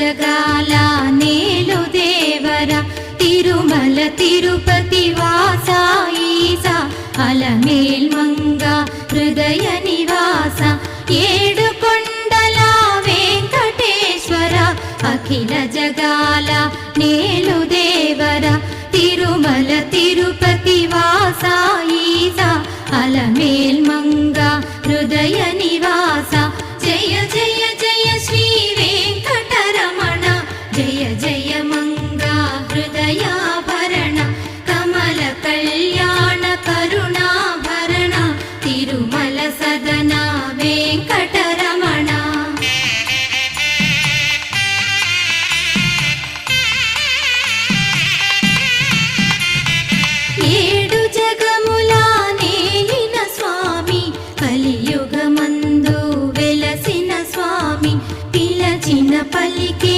జగాల నేలు దేవర తిరుమల తిరుపతి వాస ఈసా అలమేల్ మంగ హృదయ నివాస ఏడు కొండల వెంకటేశ్వర అఖిల జగాల నేలు దేవర తిరుమల తిరుపతి వాస ఈసా అలమేల్ మంగ హృదయ నివాస జయ జయ జయ శ్రీ వెంకటరమణ జయ జయ మంగ హృదయాభరణ కమల కళ్యాణ కరుణాభరణ తిరుమల సదన వెంకటరమణ ఏడు జగముల నేలిన స్వామి కలియుగమందు వెలసిన స్వామి పిలచిన పలికే